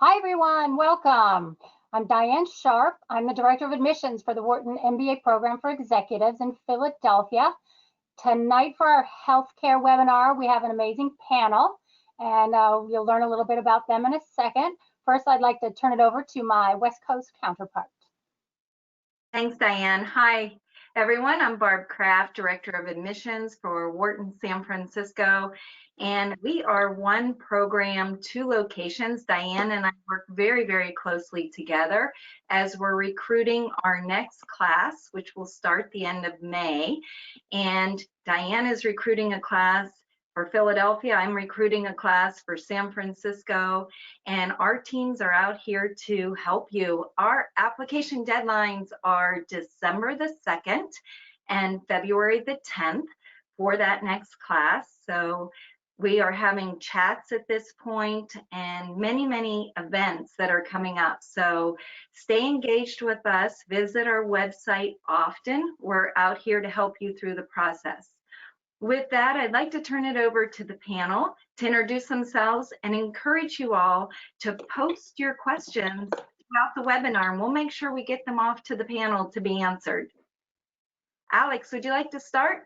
Hi everyone, welcome. I'm Diane Sharp. I'm the Director of Admissions for the Wharton MBA program for executives in Philadelphia. Tonight for our healthcare webinar, we have an amazing panel and you'll learn a little bit about them in a second. First, I'd like to turn it over to my West Coast counterpart. Thanks, Diane. Hi, everyone. I'm Barb Kraft, Director of Admissions for Wharton San Francisco. And we are one program, two locations. Diane and I work very, very closely together as we're recruiting our next class, which will start the end of May. And Diane is recruiting a class for Philadelphia. I'm recruiting a class for San Francisco, and our teams are out here to help you. Our application deadlines are December the 2nd and February the 10th for that next class. So we are having chats at this point and many, many events that are coming up. So stay engaged with us, visit our website often. We're out here to help you through the process. With that, I'd like to turn it over to the panel to introduce themselves and encourage you all to post your questions throughout the webinar, and we'll make sure we get them off to the panel to be answered. Alex, would you like to start?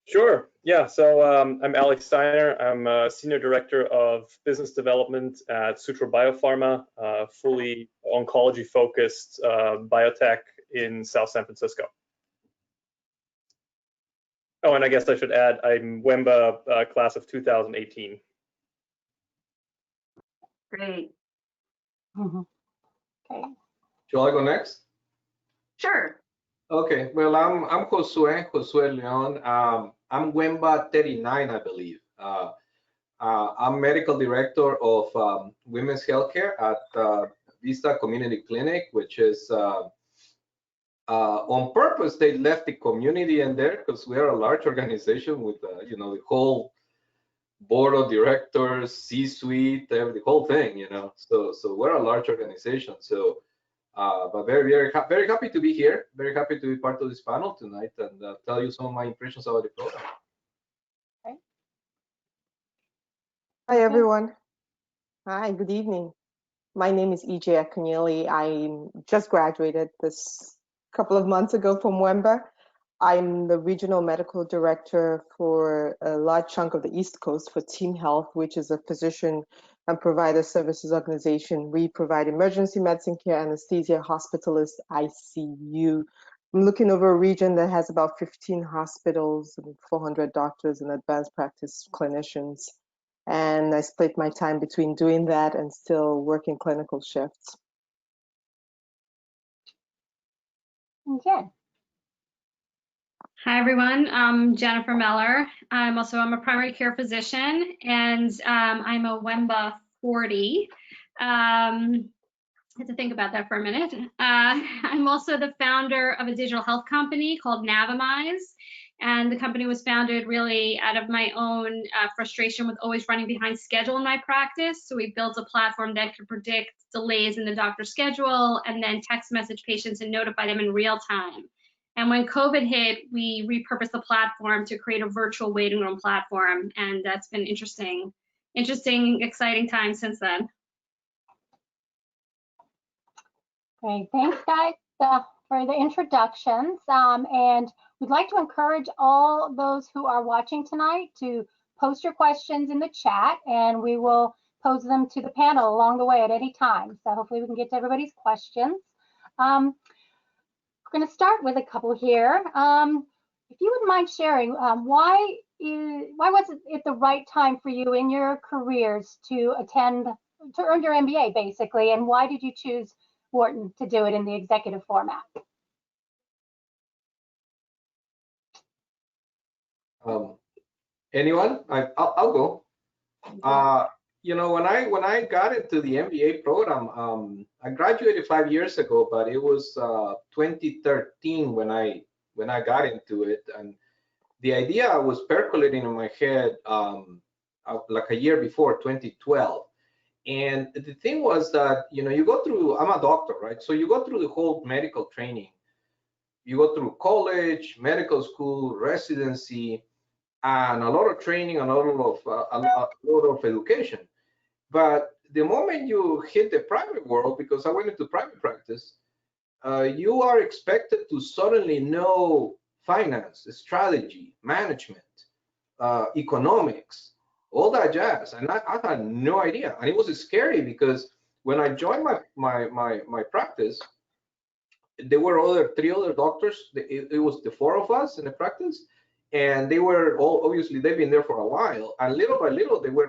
Sure. Yeah. So I'm Alex Steiner. I'm a Senior Director of Business Development at Sutro Biopharma, fully oncology-focused biotech in South San Francisco. Oh, and I guess I should add, I'm WEMBA class of 2018. Great. Okay. Shall I go next? Sure. Okay. Well, I'm Josue Leon. I'm WEMBA 39, I believe. I'm Medical Director of Women's Healthcare at Vista Community Clinic, which is on purpose. They left the community in there because we are a large organization with you know, the whole board of directors, C-suite, the whole thing, you know. So we're a large organization. So but very happy to be here. Very happy to be part of this panel tonight and tell you some of my impressions about the program. Okay. Hi everyone. Hi, good evening. My name is EJ Connolly. I just graduated this couple of months ago from WEMBA. I'm the Regional Medical Director for a large chunk of the East Coast for Team Health, which is a physician and provider services organization. We provide emergency medicine care, anesthesia, hospitalist, ICU. I'm looking over a region that has about 15 hospitals and 400 doctors and advanced practice clinicians. And I split my time between doing that and still working clinical shifts. Okay. Hi everyone, I'm Jennifer Meller. I'm a primary care physician, and I'm a WEMBA 40. I had to think about that for a minute. I'm also the founder of a digital health company called Navimize, and the company was founded really out of my own frustration with always running behind schedule in my practice. So we built a platform that could predict delays in the doctor's schedule and then text message patients and notify them in real time. And when COVID hit, we repurposed the platform to create a virtual waiting room platform, and that's been interesting, exciting time since then. Great, thanks guys for the introductions. And we'd like to encourage all those who are watching tonight to post your questions in the chat, and we will pose them to the panel along the way at any time. So hopefully we can get to everybody's questions. We're going to start with a couple here. If you wouldn't mind sharing, why was it the right time for you in your careers to earn your MBA basically, and why did you choose Wharton to do it in the executive format? Anyone? I'll go. You know, when I got into the MBA program, I graduated 5 years ago, but it was 2013 when I got into it, and the idea was percolating in my head like a year before, 2012. And the thing was that, you know, you go through, I'm a doctor, right? So you go through the whole medical training. You go through college, medical school, residency, and a lot of training, and a lot of education. But the moment you hit the private world, because I went into private practice, you are expected to suddenly know finance, strategy, management, economics, all that jazz. And I had no idea. And it was scary because when I joined my practice, there were three other doctors. It was the four of us in the practice. And they were all, obviously, they've been there for a while. And little by little, they were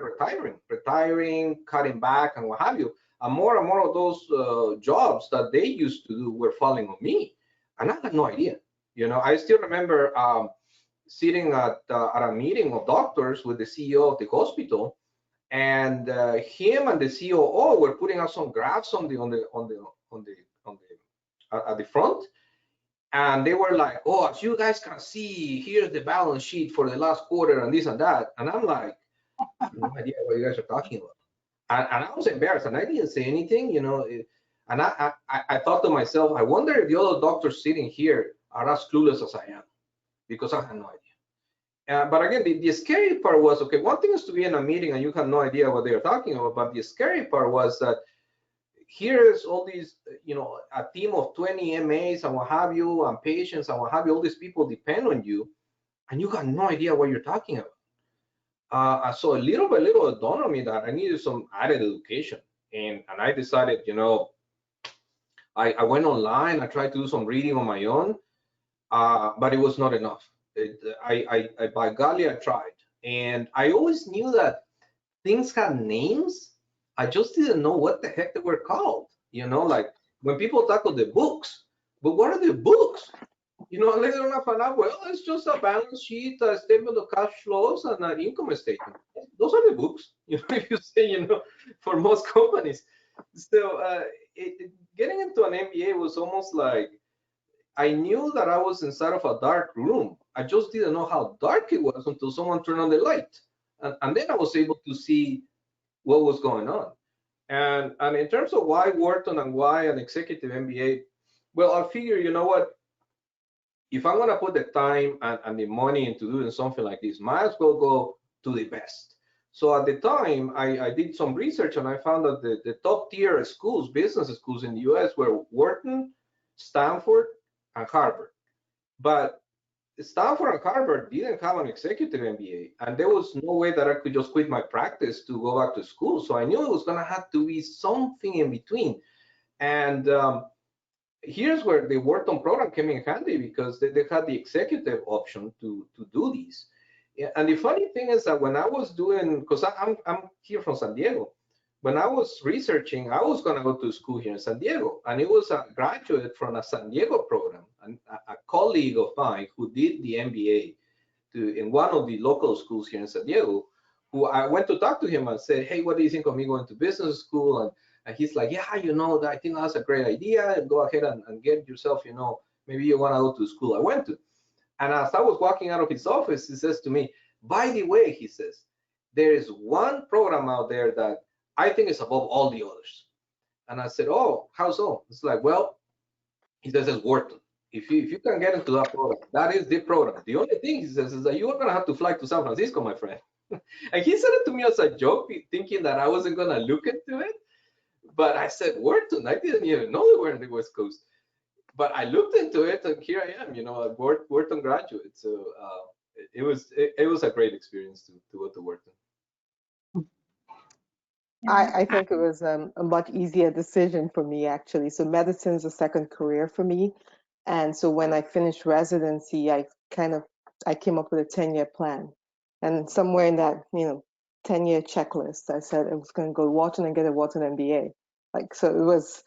retiring, cutting back, and what have you. And more of those jobs that they used to do were falling on me. And I had no idea. You know, I still remember sitting at a meeting of doctors with the CEO of the hospital, and him and the COO were putting out some graphs at the front, and they were like, "Oh, as you guys can see, here's the balance sheet for the last quarter and this and that." And I'm like, I have no idea what you guys are talking about. And I was embarrassed, and I didn't say anything, you know. And I thought to myself, I wonder if the other doctors sitting here are as clueless as I am, because I had no idea. But again, the scary part was, okay, one thing is to be in a meeting and you have no idea what they're talking about, but the scary part was that here's all these, you know, a team of 20 MAs and what have you, and patients and what have you, all these people depend on you, and you have no idea what you're talking about. So little by little, it dawned on me that I needed some added education. And I decided, you know, I went online, I tried to do some reading on my own, but it was not enough. By golly, I tried. And I always knew that things had names. I just didn't know what the heck they were called. You know, like when people talk of the books, but what are the books? You know, later on I found out, well, it's just a balance sheet, a statement of cash flows, and an income statement. Those are the books, you know, if you say, you know, for most companies. So getting into an MBA was almost like, I knew that I was inside of a dark room. I just didn't know how dark it was until someone turned on the light. And then I was able to see what was going on. And in terms of why Wharton and why an executive MBA, well, I figure, you know what, if I'm going to put the time and the money into doing something like this, might as well go to the best. So at the time, I did some research, and I found that the top tier schools, business schools in the US, were Wharton, Stanford, and Harvard. But Stanford and Harvard didn't have an executive MBA, and there was no way that I could just quit my practice to go back to school. So I knew it was going to have to be something in between. And here's where the Wharton program came in handy, because they had the executive option to do these. And the funny thing is that when I was doing, because I'm here from San Diego, when I was researching, I was going to go to school here in San Diego, and it was a graduate from a San Diego program, and a colleague of mine who did the MBA in one of the local schools here in San Diego, who I went to talk to him and said, hey, what do you think of me going to business school? And he's like, yeah, you know, I think that's a great idea. Go ahead and get yourself, you know, maybe you want to go to the school I went to. And as I was walking out of his office, he says to me, by the way, he says, there is one program out there that I think is above all the others. And I said, oh, how so? It's like, well, he says, it's Wharton. If you can get into that program, that is the program. The only thing, he says, is that you are going to have to fly to San Francisco, my friend. And he said it to me as a joke, thinking that I wasn't going to look into it. But I said, Wharton, I didn't even know they were in the West Coast. But I looked into it, and here I am, you know, a Wharton graduate. So it was a great experience to go to Wharton. I think it was a much easier decision for me, actually. So medicine is a second career for me. And so when I finished residency, I came up with a 10-year plan. And somewhere in that, 10-year checklist, I said I was going to go to Wharton and get a Wharton MBA. So it was,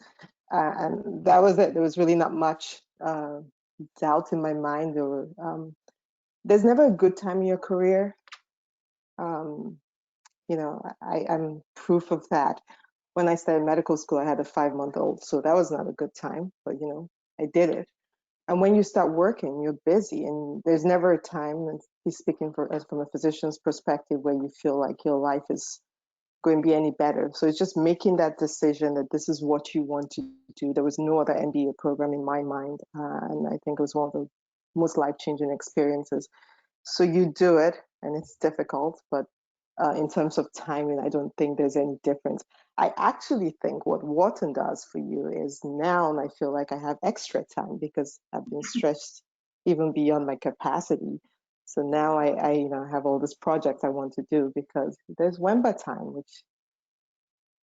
and that was it. There was really not much doubt in my mind. There's never a good time in your career. I'm proof of that. When I started medical school, I had a 5-month-old, so that was not a good time, but I did it. And when you start working, you're busy, and there's never a time, and he's speaking from a physician's perspective, where you feel like your life is going to be any better. So it's just making that decision that this is what you want to do. There was no other MBA program in my mind, and I think it was one of the most life-changing experiences. So you do it, and it's difficult, but in terms of timing, I don't think there's any difference. I actually think what Wharton does for you is now I feel like I have extra time because I've been stretched even beyond my capacity. So now I have all these projects I want to do because there's WEMBA time, which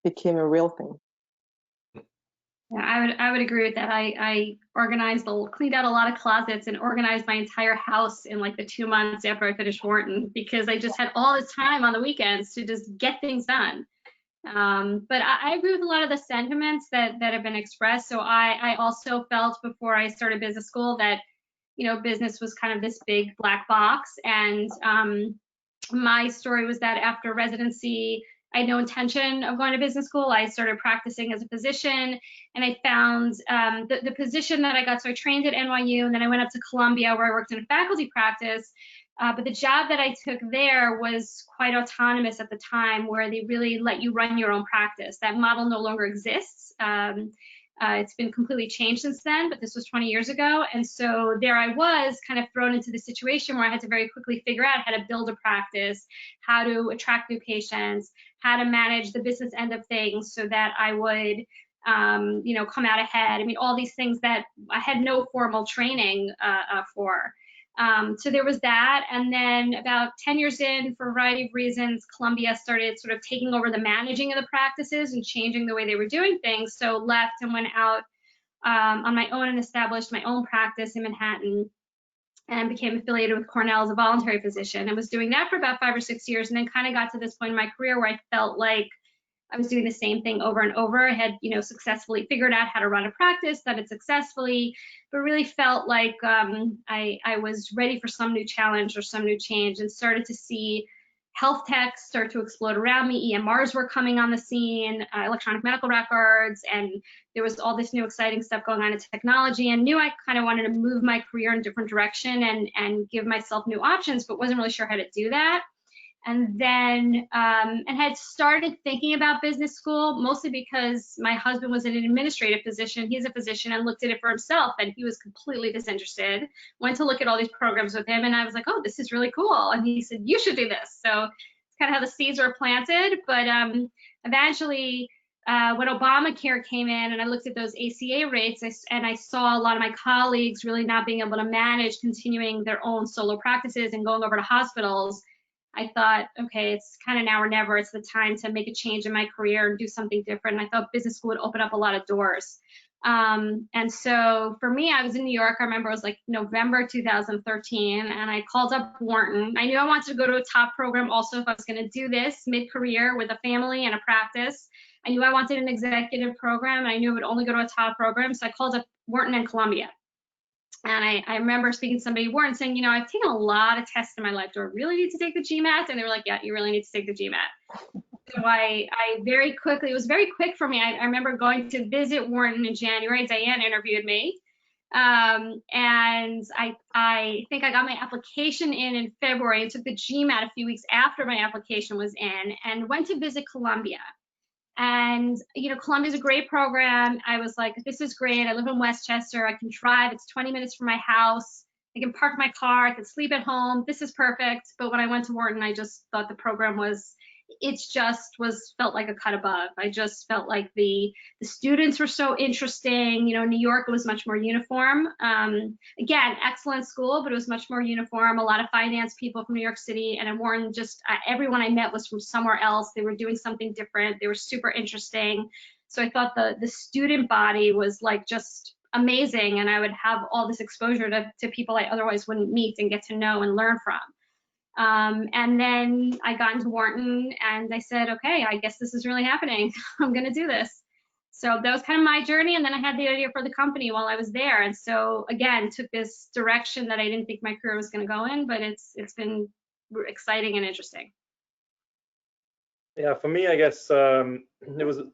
became a real thing. Yeah, I would agree with that. I cleaned out a lot of closets and organized my entire house in like the 2 months after I finished Wharton because I just had all this time on the weekends to just get things done. But I agree with a lot of the sentiments that have been expressed. So I also felt before I started business school that, business was kind of this big black box. And my story was that after residency, I had no intention of going to business school. I started practicing as a physician, and I found the position that I got. So I trained at NYU, and then I went up to Columbia where I worked in a faculty practice. But the job that I took there was quite autonomous at the time, where they really let you run your own practice. That model no longer exists. It's been completely changed since then, but this was 20 years ago. And so there I was kind of thrown into the situation where I had to very quickly figure out how to build a practice, how to attract new patients, how to manage the business end of things so that I would, come out ahead. I mean, all these things that I had no formal training for. So there was that. And then about 10 years in, for a variety of reasons, Columbia started sort of taking over the managing of the practices and changing the way they were doing things. So left and went out on my own and established my own practice in Manhattan and became affiliated with Cornell as a voluntary physician. I was doing that for about 5 or 6 years, and then kind of got to this point in my career where I felt like I was doing the same thing over and over. I had, successfully figured out how to run a practice, done it successfully, but really felt like I was ready for some new challenge or some new change, and started to see health tech start to explode around me. EMRs were coming on the scene, electronic medical records, and there was all this new exciting stuff going on in technology, and knew I kind of wanted to move my career in a different direction and give myself new options, but wasn't really sure how to do that. And then and had started thinking about business school, mostly because my husband was in an administrative position. He's a physician, and looked at it for himself, and he was completely disinterested. Went to look at all these programs with him, and I was like, oh, this is really cool. And he said, you should do this. So it's kind of how the seeds were planted. But eventually, when Obamacare came in and I looked at those ACA rates, and I saw a lot of my colleagues really not being able to manage continuing their own solo practices and going over to hospitals, I thought, okay, it's kind of now or never. It's the time to make a change in my career and do something different. And I thought business school would open up a lot of doors. And so for me, I was in New York. I remember it was like November 2013, and I called up Wharton. I knew I wanted to go to a top program also if I was going to do this mid-career with a family and a practice. I knew I wanted an executive program, and I knew I would only go to a top program. So I called up Wharton and Columbia. And I remember speaking to somebody at Wharton saying, I've taken a lot of tests in my life. Do I really need to take the GMAT? And they were like, yeah, you really need to take the GMAT. So I very quickly, it was very quick for me. I remember going to visit Wharton in January. Diane interviewed me. And I think I got my application in February and took the GMAT a few weeks after my application was in, and went to visit Columbia. And, Columbia's a great program. I was like, this is great. I live in Westchester. I can drive. It's 20 minutes from my house. I can park my car. I can sleep at home. This is perfect. But when I went to Wharton, I just thought the program felt like a cut above. I just felt like the students were so interesting. New York, it was much more uniform. Again, excellent school, but it was much more uniform. A lot of finance people from New York City, and at Wharton, just everyone I met was from somewhere else. They were doing something different. They were super interesting. So I thought the student body was like just amazing, and I would have all this exposure to people I otherwise wouldn't meet and get to know and learn from. And then I got into Wharton, and I said, okay, I guess this is really happening. I'm going to do this. So that was kind of my journey. And then I had the idea for the company while I was there. And so again, took this direction that I didn't think my career was going to go in, but it's been exciting and interesting. Yeah, for me, I guess it was a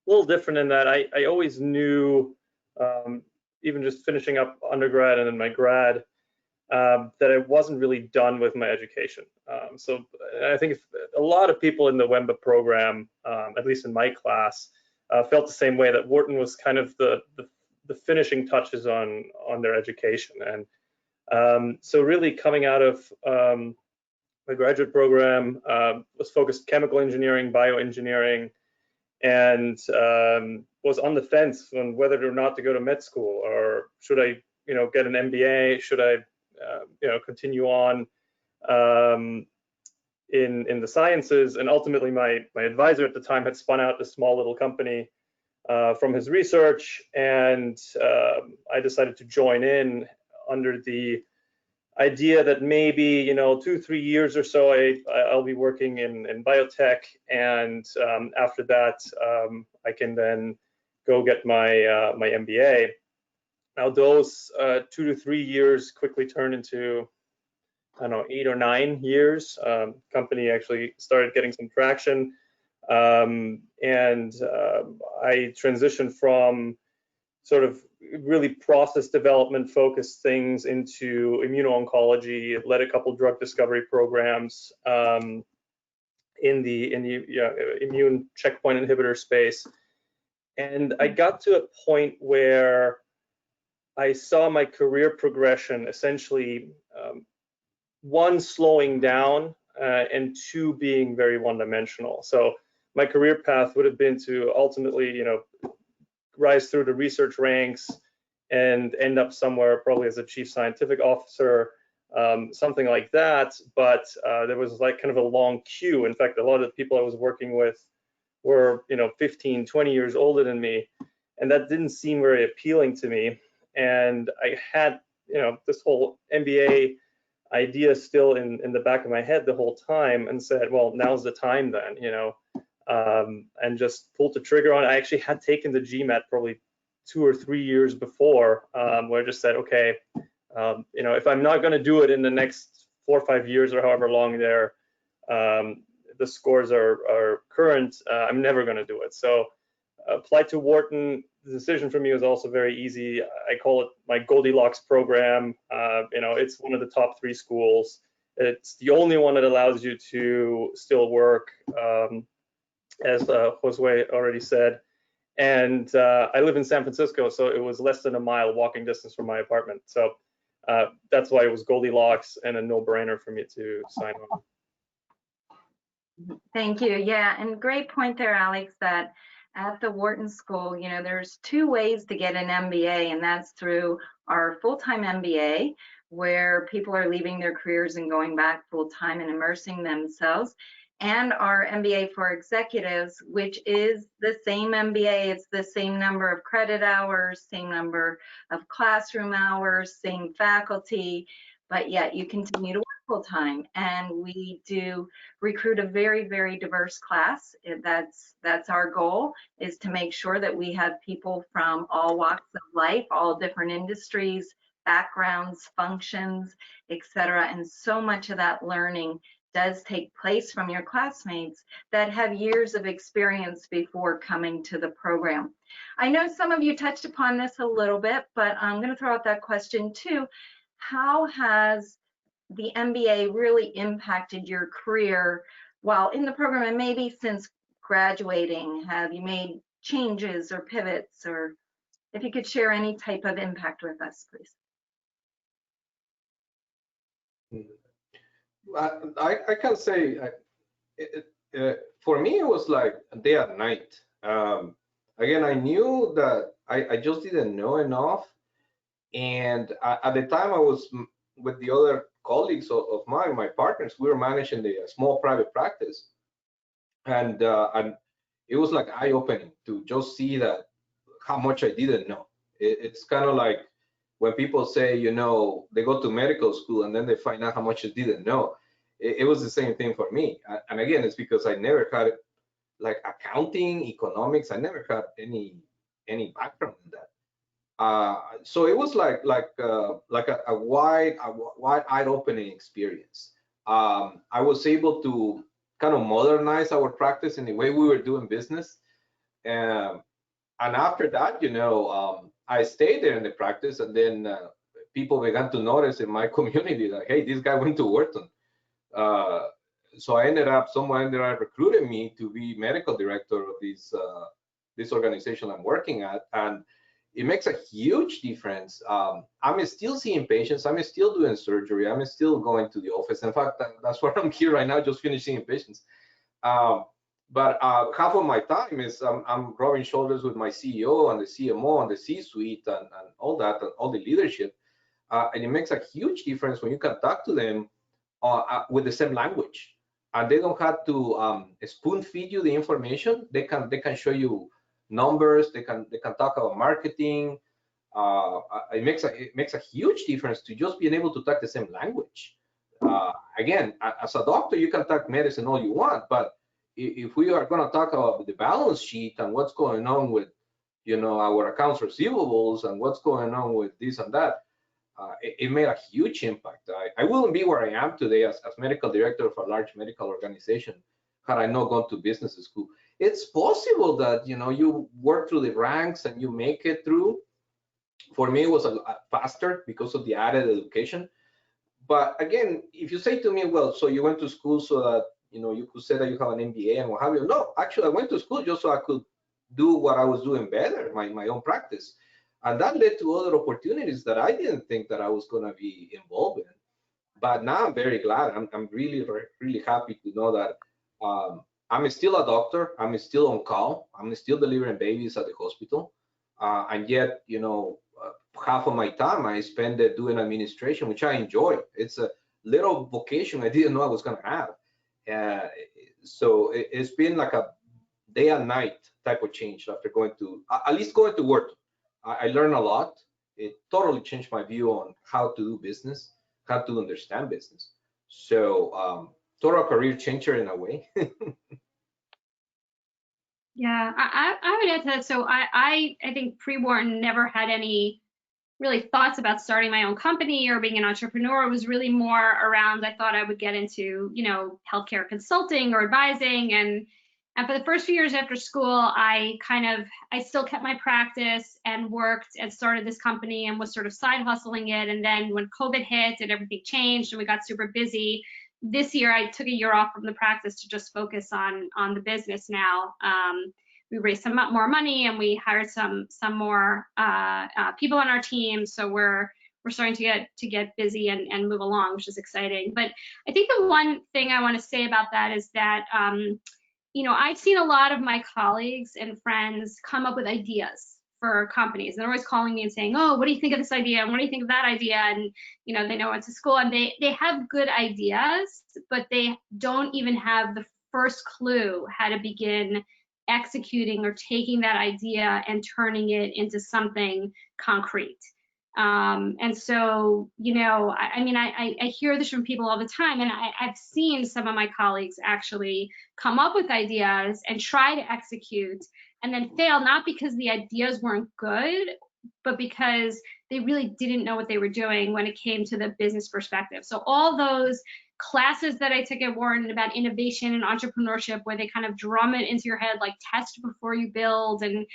little different in that I always knew, even just finishing up undergrad and then my grad, that I wasn't really done with my education. So I think a lot of people in the WEMBA program, at least in my class, felt the same way, that Wharton was kind of the finishing touches on their education. And so really coming out of my graduate program was focused chemical engineering, bioengineering, and was on the fence on whether or not to go to med school, or should I, get an MBA? Should I, continue on in the sciences? And ultimately, my advisor at the time had spun out this small little company from his research, and I decided to join in under the idea that maybe 2-3 years or so I'll be working in biotech, and after that I can then go get my my MBA. Now those 2 to 3 years quickly turned into, I don't know, 8 or 9 years. Company actually started getting some traction, and I transitioned from sort of really process development focused things into immuno-oncology, led a couple drug discovery programs in the immune checkpoint inhibitor space. And I got to a point where I saw my career progression essentially, one, slowing down, and two, being very one-dimensional. So my career path would have been to ultimately, rise through the research ranks and end up somewhere probably as a chief scientific officer, something like that. But there was like kind of a long queue. In fact, a lot of the people I was working with were 15, 20 years older than me, and that didn't seem very appealing to me. And I had this whole MBA idea still in the back of my head the whole time, and said, well, now's the time then, and just pulled the trigger on it. I actually had taken the GMAT probably 2 or 3 years before, where I just said, okay, if I'm not going to do it in the next 4 or 5 years or however long the scores are current, I'm never going to do it. So applied to Wharton. The decision for me was also very easy. I call it my Goldilocks program. It's one of the top 3 schools. It's the only one that allows you to still work, as Josue already said. And I live in San Francisco, so it was less than a mile walking distance from my apartment. So that's why it was Goldilocks and a no-brainer for me to sign on. Thank you. Yeah, and great point there, Alex, that at the Wharton School, there's 2 ways to get an MBA, and that's through our full-time MBA, where people are leaving their careers and going back full-time and immersing themselves, and our MBA for executives, which is the same MBA. It's the same number of credit hours, same number of classroom hours, same faculty, but yet you continue to work full-time. And we do recruit a very, very diverse class. That's our goal, is to make sure that we have people from all walks of life, all different industries, backgrounds, functions, etc. And so much of that learning does take place from your classmates that have years of experience before coming to the program. I know some of you touched upon this a little bit, but I'm going to throw out that question too. How has the MBA really impacted your career while in the program, and maybe since graduating? Have you made changes or pivots, or if you could share any type of impact with us, please? I can say, for me, it was like a day and night. Again, I knew that I just didn't know enough. And at the time, I was with the other colleagues of mine, my partners. We were managing the small private practice. And it was like eye-opening to just see that how much I didn't know. It's kind of like when people say, they go to medical school and then they find out how much they didn't know. It was the same thing for me. And again, it's because I never had like accounting, economics. I never had any background in that. So it was like a wide eye-opening experience. I was able to kind of modernize our practice in the way we were doing business. And after that, I stayed there in the practice, and then people began to notice in my community that, hey, this guy went to Wharton. So someone ended up recruiting me to be medical director of this organization I'm working at. And it makes a huge difference. I'm still seeing patients. I'm still doing surgery. I'm still going to the office. In fact, that's why I'm here right now, just finishing patients. But half of my time is I'm rubbing shoulders with my CEO and the CMO and the C-suite and all that, and all the leadership. And it makes a huge difference when you can talk to them with the same language. And they don't have to spoon feed you the information. They can show you numbers. They can talk about marketing. It makes a huge difference to just being able to talk the same language. Again, as a doctor, you can talk medicine all you want, but if we are going to talk about the balance sheet and what's going on with, our accounts receivables and what's going on with this and that, it made a huge impact. I wouldn't be where I am today as medical director of a large medical organization had I not gone to business school. It's possible that, you work through the ranks and you make it through. For me, it was a faster because of the added education. But again, if you say to me, well, so you went to school so that, you could say that you have an MBA and what have you. No, actually, I went to school just so I could do what I was doing better, my own practice. And that led to other opportunities that I didn't think that I was going to be involved in. But now I'm very glad. I'm really, really happy to know that I'm still a doctor. I'm still on call. I'm still delivering babies at the hospital. And yet, half of my time I spend it doing administration, which I enjoy. It's a little vocation I didn't know I was going to have. So it's been like a day and night type of change after going to, at least going to work. I learned a lot. It totally changed my view on how to do business, how to understand business. So total career changer in a way. Yeah, I would add to that. So I think pre-Wharton never had any really thoughts about starting my own company or being an entrepreneur. It was really more around, I thought I would get into, healthcare consulting or advising. And for the first few years after school, I still kept my practice and worked and started this company and was sort of side hustling it. And then when COVID hit and everything changed and we got super busy, this year I took a year off from the practice to just focus on the business now. We raised some more money and we hired some more people on our team. So we're starting to get busy and move along, which is exciting. But I think the one thing I want to say about that is that I've seen a lot of my colleagues and friends come up with ideas for companies. And they're always calling me and saying, oh, what do you think of this idea? And what do you think of that idea? And, they know it's a school and they have good ideas, but they don't even have the first clue how to begin executing or taking that idea and turning it into something concrete. And so, I hear this from people all the time, and I've seen some of my colleagues actually come up with ideas and try to execute and then fail, not because the ideas weren't good, but because they really didn't know what they were doing when it came to the business perspective. So all those classes that I took at Wharton about innovation and entrepreneurship, where they kind of drum it into your head, like test before you build and,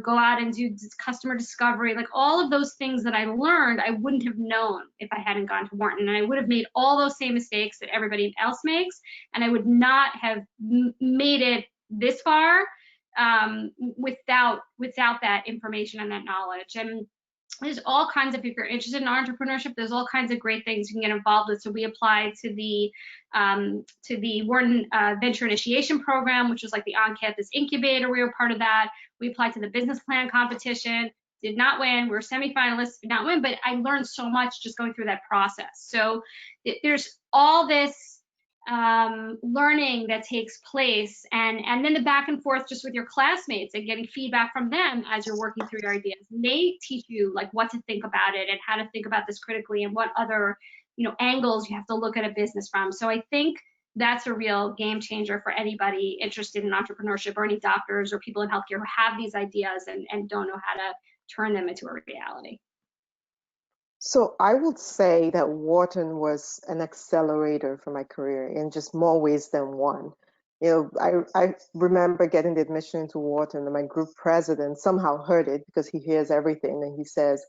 go out and do customer discovery, like all of those things that I learned, I wouldn't have known if I hadn't gone to Wharton. And I would have made all those same mistakes that everybody else makes. And I would not have made it this far without that information and that knowledge. And there's all kinds of, if you're interested in entrepreneurship, there's all kinds of great things you can get involved with. So we applied to the Wharton Venture Initiation Program, which was like the on-campus incubator. We were part of that. We applied to the business plan competition, did not win. We were semifinalists, did not win, but I learned so much just going through that process. So there's all this learning that takes place, and then the back and forth just with your classmates and getting feedback from them as you're working through your ideas. And they teach you like what to think about it and how to think about this critically and what other angles you have to look at a business from. So I think that's a real game changer for anybody interested in entrepreneurship, or any doctors or people in healthcare who have these ideas and don't know how to turn them into a reality. So I would say that Wharton was an accelerator for my career in just more ways than one. I remember getting the admission into Wharton, and my group president somehow heard it because he hears everything, and he says,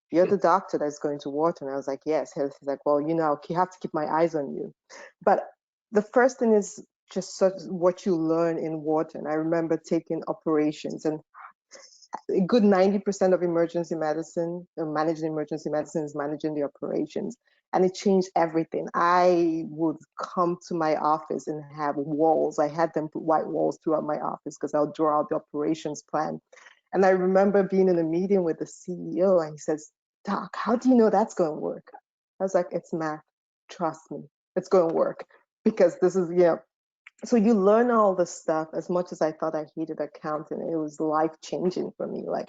"You're the doctor that's going to Wharton." I was like, "Yes." He's like, "Well, you have to keep my eyes on you." But the first thing is just what you learn in Wharton. I remember taking operations, and a good 90% of emergency medicine, managing emergency medicine, is managing the operations. And it changed everything. I would come to my office and have walls. I had them put white walls throughout my office because I'll draw out the operations plan. And I remember being in a meeting with the CEO, and he says, "Doc, how do you know that's going to work?" I was like, "It's math. Trust me, it's going to work." Because this is, so you learn all this stuff. As much as I thought I hated accounting, it was life-changing for me. Like,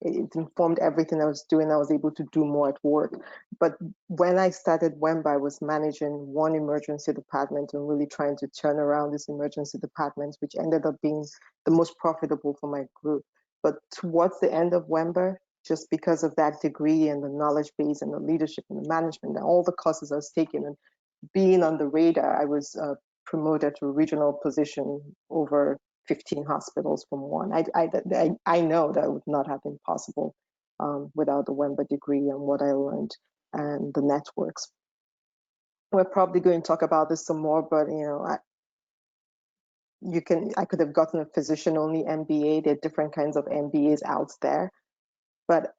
it informed everything I was doing. I was able to do more at work. But when I started WEMBA, I was managing one emergency department and really trying to turn around this emergency department, which ended up being the most profitable for my group. But towards the end of WEMBA, just because of that degree and the knowledge base and the leadership and the management and all the courses I was taking and being on the radar, I was promoted to a regional position over 15 hospitals from one. I know that would not have been possible without the WEMBA degree and what I learned and the networks. We're probably going to talk about this some more, but I could have gotten a physician-only MBA. There are different kinds of MBAs out there, but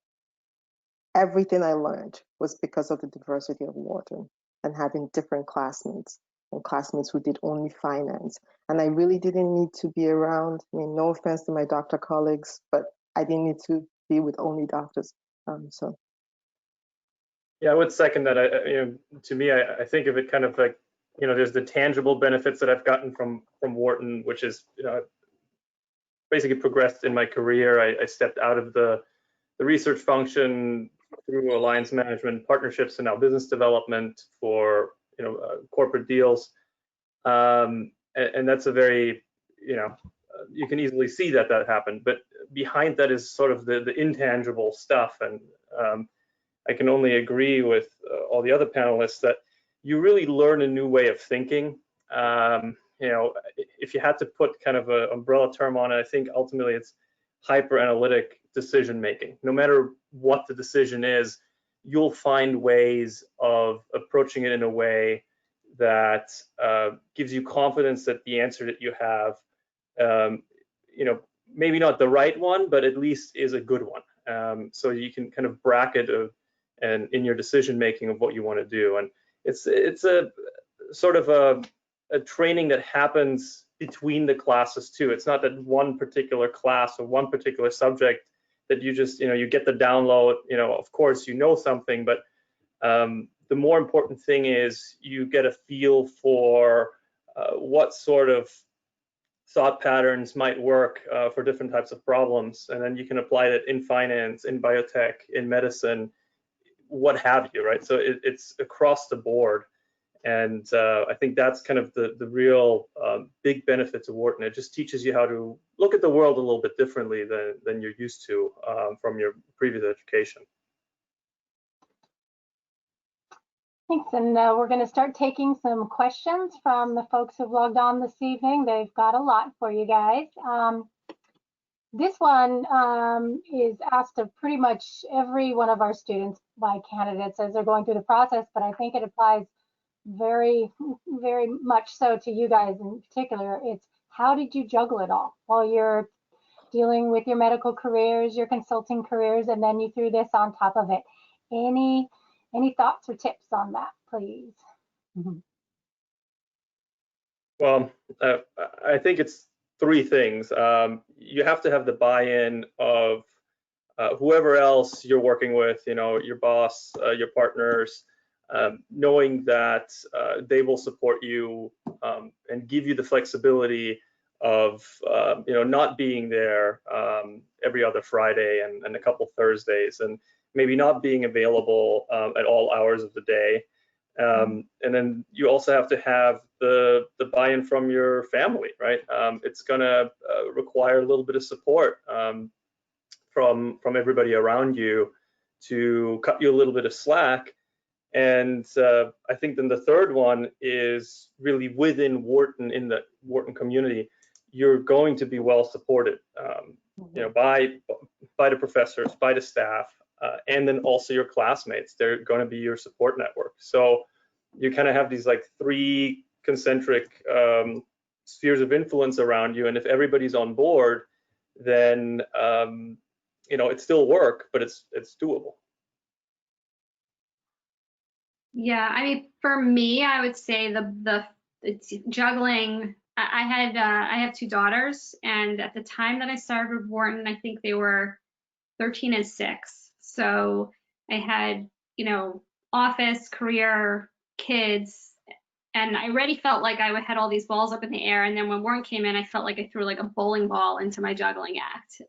everything I learned was because of the diversity of Wharton and having different classmates and classmates who did only finance. And I really didn't need to be around, no offense to my doctor colleagues, but I didn't need to be with only doctors. Yeah, I would second that. To me, I think of it kind of like, there's the tangible benefits that I've gotten from Wharton, which is, basically progressed in my career. I stepped out of the research function through alliance management, partnerships, and now business development for corporate deals. And that's a very, you can easily see that happened. But behind that is sort of the intangible stuff. And I can only agree with all the other panelists that you really learn a new way of thinking. If you had to put kind of an umbrella term on it, I think ultimately it's hyper-analytic decision making. No matter what the decision is, you'll find ways of approaching it in a way that gives you confidence that the answer that you have, maybe not the right one, but at least is a good one. So you can kind of bracket and in your decision making of what you want to do. And it's a sort of a training that happens between the classes too. It's not that one particular class or one particular subject that you just, you get the download, of course you know something, but the more important thing is you get a feel for what sort of thought patterns might work for different types of problems, and then you can apply that in finance, in biotech, in medicine, what have you, right? So it's across the board. And I think that's kind of the real big benefit to Wharton. It just teaches you how to look at the world a little bit differently than you're used to from your previous education. Thanks, and we're going to start taking some questions from the folks who've logged on this evening. They've got a lot for you guys. This one is asked of pretty much every one of our students by candidates as they're going through the process, but I think it applies very, very much so to you guys in particular. It's how did you juggle it all while you're dealing with your medical careers, your consulting careers, and then you threw this on top of it. Any thoughts or tips on that, please? Well, I think it's three things. You have to have the buy-in of whoever else you're working with, your boss, your partners, knowing that they will support you and give you the flexibility of not being there every other Friday and a couple Thursdays, and maybe not being available at all hours of the day. And then you also have to have the buy-in from your family, right? It's going to require a little bit of support from everybody around you to cut you a little bit of slack. And I think then the third one is really within Wharton, in the Wharton community, you're going to be well supported, by the professors, by the staff, and then also your classmates. They're going to be your support network. So you kind of have these like three concentric spheres of influence around you, and if everybody's on board, then it's still work, but it's doable. Yeah, I mean, for me, I would say it's juggling. I have two daughters, and at the time that I started with Wharton, I think they were 13 and 6. So I had, office, career, kids, and I already felt like I had all these balls up in the air. And then when Wharton came in, I felt like I threw like a bowling ball into my juggling act.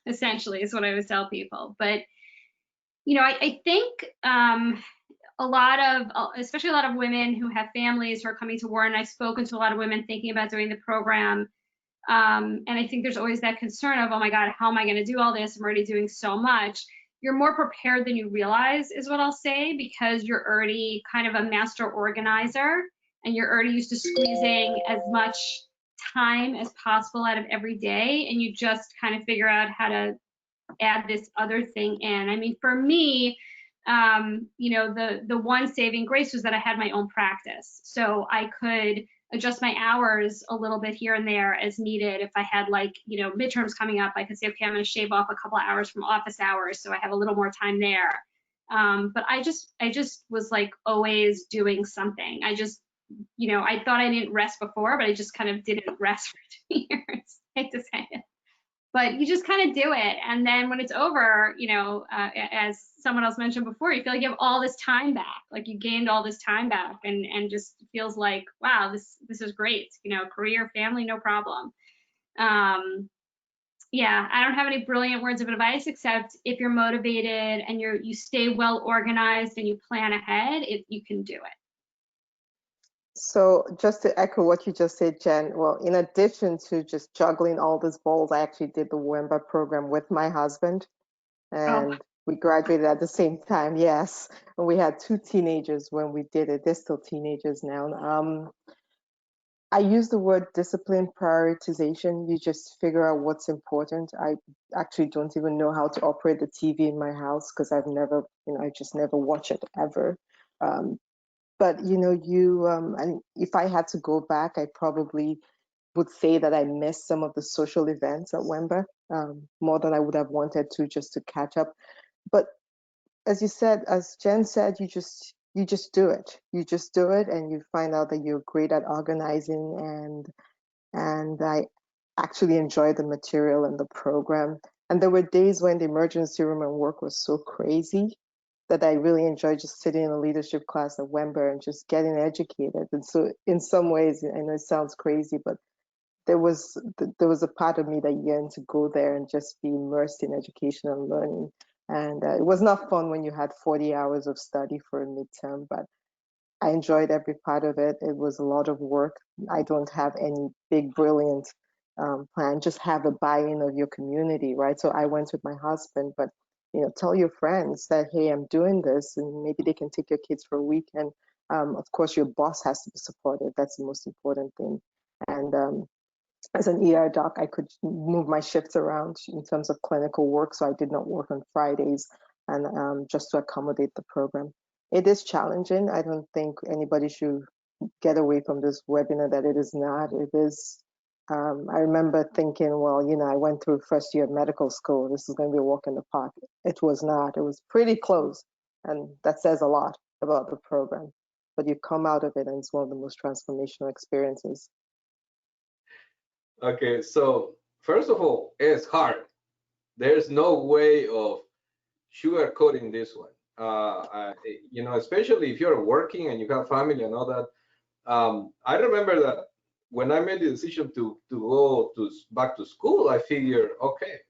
Essentially, is what I would tell people. But I think especially a lot of women who have families who are coming to Wharton. I've spoken to a lot of women thinking about doing the program. And I think there's always that concern of, oh my God, how am I going to do all this? I'm already doing so much. You're more prepared than you realize, is what I'll say, because you're already kind of a master organizer and you're already used to squeezing as much time as possible out of every day. And you just kind of figure out how to add this other thing in. I mean, for me, the one saving grace was that I had my own practice. So I could adjust my hours a little bit here and there as needed. If I had midterms coming up, I could say, okay, I'm going to shave off a couple of hours from office hours, so I have a little more time there. But I just was like always doing something. I just, I thought I didn't rest before, but I just kind of didn't rest for 2 years. I hate to say it. But you just kind of do it. And then when it's over, as someone else mentioned before, you feel like you have all this time back, like you gained all this time back, and just feels like, wow, this is great. Career, family, no problem. Yeah, I don't have any brilliant words of advice, except if you're motivated and you stay well organized and you plan ahead, you can do it. So just to echo what you just said, Jen, well, in addition to just juggling all these balls, I actually did the WEMBA program with my husband, and we graduated at the same time, yes. And we had 2 teenagers when we did it. They're still teenagers now. I use the word discipline prioritization. You just figure out what's important. I actually don't even know how to operate the TV in my house because I've never, I just never watch it ever. But and if I had to go back, I probably would say that I missed some of the social events at WEMBA more than I would have wanted to, just to catch up. But as Jen said, you just do it. You just do it, and you find out that you're great at organizing. And I actually enjoyed the material and the program. And there were days when the emergency room and work was so crazy that I really enjoyed just sitting in a leadership class at WEMBA and just getting educated. And so in some ways, I know it sounds crazy, but there was a part of me that yearned to go there and just be immersed in education and learning. And it was not fun when you had 40 hours of study for a midterm, but I enjoyed every part of it. It was a lot of work. I don't have any big, brilliant plan. Just have a buy-in of your community, right? So I went with my husband, but tell your friends that, hey, I'm doing this, and maybe they can take your kids for a week. And of course, your boss has to be supportive. That's the most important thing. And as an ER doc, I could move my shifts around in terms of clinical work, so I did not work on Fridays, and just to accommodate the program. It is challenging. I don't think anybody should get away from this webinar that it is not. It is. I remember thinking, well, I went through first year of medical school. This is going to be a walk in the park. It was not. It was pretty close, and that says a lot about the program. But you come out of it, and it's one of the most transformational experiences. Okay, so first of all, it's hard. There's no way of sugarcoating this one. Especially if you're working and you have family and all that. I remember that when I made the decision to go back to school, I figured, okay,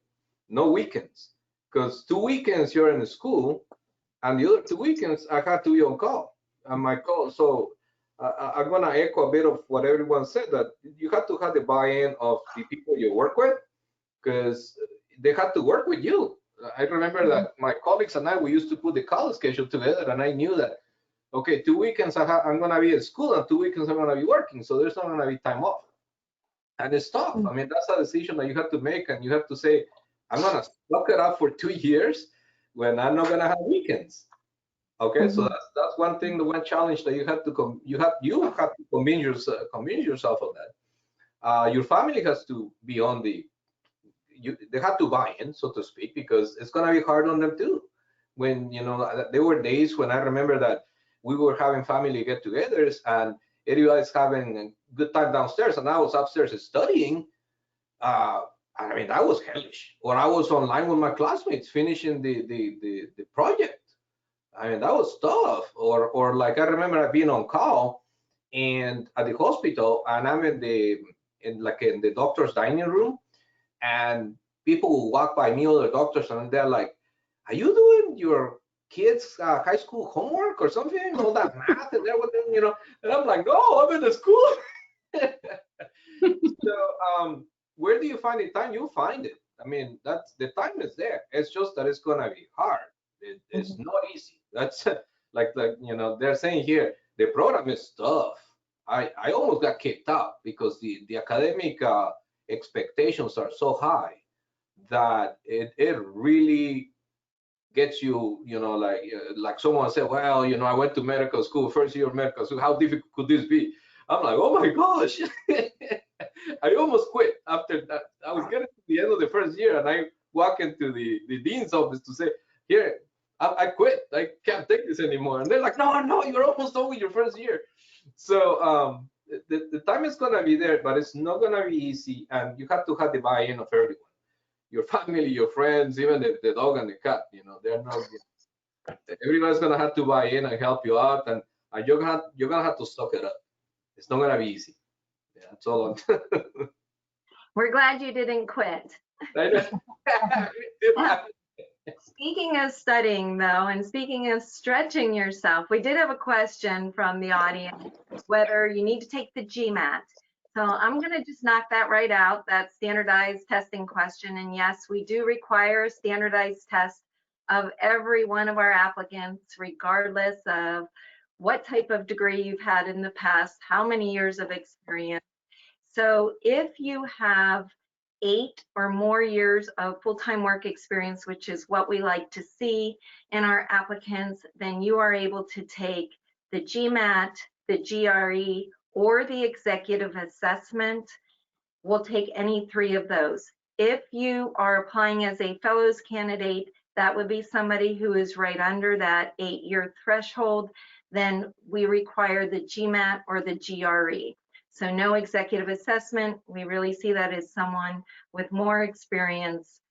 no weekends, because 2 weekends you're in school, and the other 2 weekends I had to be on call. And my call, so I'm gonna echo a bit of what everyone said, that you have to have the buy-in of the people you work with, because they have to work with you. I remember that my colleagues and we used to put the call schedule together, and I knew that, okay, 2 weekends I'm going to be at school, and 2 weekends I'm going to be working, so there's not going to be time off. And it's tough. I mean, that's a decision that you have to make, and you have to say, I'm going to suck it up for 2 years when I'm not going to have weekends. Okay, so that's one thing, the one challenge that you have to convince yourself of that. Your family has to be on they had to buy in, so to speak, because it's gonna be hard on them too. When there were days when I remember that we were having family get-togethers and everybody's having a good time downstairs, and I was upstairs studying. I mean, that was hellish. Or I was online with my classmates finishing the project. I mean, that was tough. Or like I remember being on call and at the hospital, and I'm in the doctor's dining room, and people will walk by me, other doctors, and they're like, "Are you doing your kids' high school homework or something? All that math and everything, And I'm like, "No, I'm in the school." So, where do you find the time? You'll find it. I mean, that's the time is there. It's just that it's gonna be hard. It's not easy. That's like they're saying here, the program is tough. I almost got kicked out because the academic expectations are so high that it really gets you, like someone said, well, I went to medical school, first year of medical school, how difficult could this be? I'm like, oh my gosh. I almost quit after that. I was getting to the end of the first year and I walk into the dean's office to say, here, I quit. I can't take this anymore. And they're like, no, you're almost done with your first year. So the time is going to be there, but it's not going to be easy. And you have to have the buy-in of everyone. Your family, your friends, even the dog and the cat, they're not. Everybody's going to have to buy in and help you out. And you're going to have to suck it up. It's not going to be easy. Yeah, that's all. We're glad you didn't quit. Speaking of studying, though, and speaking of stretching yourself, we did have a question from the audience, whether you need to take the GMAT. So I'm going to just knock that right out, that standardized testing question. And yes, we do require a standardized test of every one of our applicants, regardless of what type of degree you've had in the past, how many years of experience. So if you have 8 or more years of full-time work experience, which is what we like to see in our applicants, then you are able to take the GMAT, the GRE, or the executive assessment. We'll take any 3 of those. If you are applying as a fellows candidate, that would be somebody who is right under that 8-year threshold, then we require the GMAT or the GRE. So no executive assessment. We really see that as someone with more experience.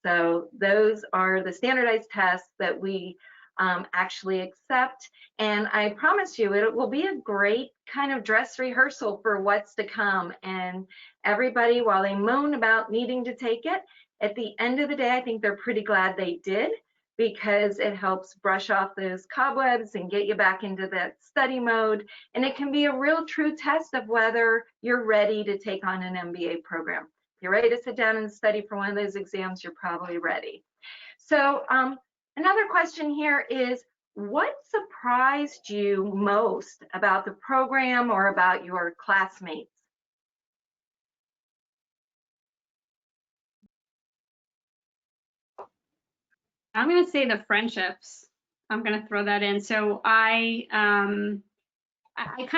So those are the standardized tests that we actually accept. And I promise you, it will be a great kind of dress rehearsal for what's to come. And everybody, while they moan about needing to take it, at the end of the day, I think they're pretty glad they did, because it helps brush off those cobwebs and get you back into that study mode. And it can be a real true test of whether you're ready to take on an MBA program. If you're ready to sit down and study for one of those exams, you're probably ready. So another question here is, what surprised you most about the program or about your classmates? I'm going to say the friendships. I'm going to throw that in. So I kind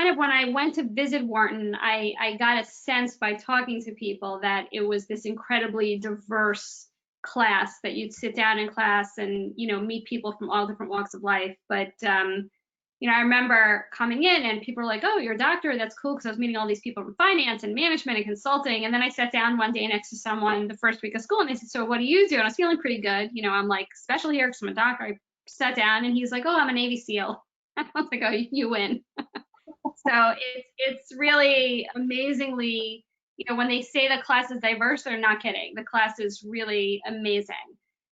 of, when I went to visit Wharton, I got a sense by talking to people that it was this incredibly diverse class, that you'd sit down in class and, meet people from all different walks of life. But, I remember coming in and people were like, oh, you're a doctor, that's cool, because I was meeting all these people from finance and management and consulting. And then I sat down one day next to someone the first week of school and they said, so what do you do? And I was feeling pretty good. I'm like, special here because I'm a doctor. I sat down and he's like, oh, I'm a Navy SEAL. I was like, oh, you win. So it's really amazingly, when they say the class is diverse, they're not kidding. The class is really amazing.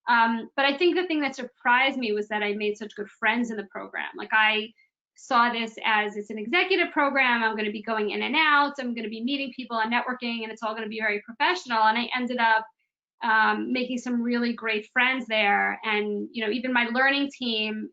But I think the thing that surprised me was that I made such good friends in the program. Like, I saw this as, it's an executive program. I'm going to be going in and out. I'm going to be meeting people and networking, and it's all going to be very professional. And I ended up making some really great friends there. And, even my learning team,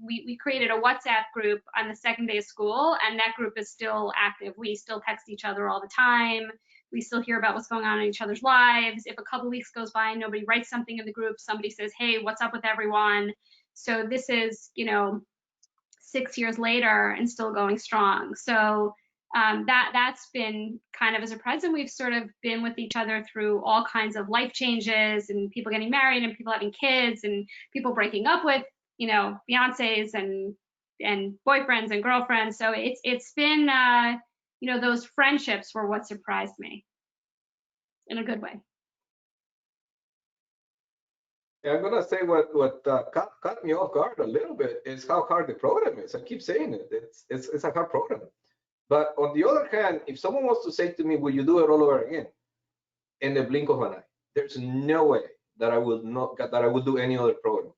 we created a WhatsApp group on the second day of school, and that group is still active. We still text each other all the time. We still hear about what's going on in each other's lives. If a couple weeks goes by and nobody writes something in the group, somebody says, hey, what's up with everyone? So this is, 6 years later and still going strong. So That's been kind of a surprise, and we've sort of been with each other through all kinds of life changes and people getting married and people having kids and people breaking up with, you know, fiancés and boyfriends and girlfriends. So it's been you know, those friendships were what surprised me in a good way. Yeah, I'm gonna say what caught me off guard a little bit is how hard the program is. I keep saying it. It's a hard program. But on the other hand, if someone wants to say to me, "Will you do it all over again?" in the blink of an eye, there's no way that I would do any other program.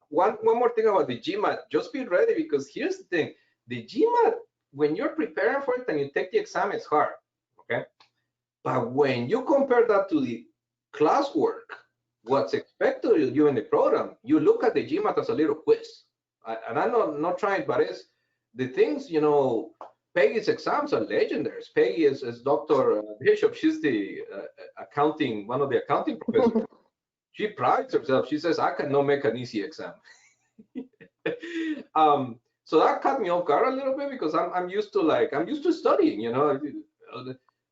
One more thing about the GMAT. Just be ready, because here's the thing: the GMAT, when you're preparing for it and you take the exam, it's hard. Okay, but when you compare that to the classwork, what's expected of you in the program, you look at the GMAT as a little quiz. And I'm not trying, but it's the things, you know, Peggy's exams are legendary. Peggy is Dr. Bishop. She's the one of the accounting professors. She prides herself. She says, I cannot make an easy exam. So that caught me off guard a little bit, because I'm used to studying, you know.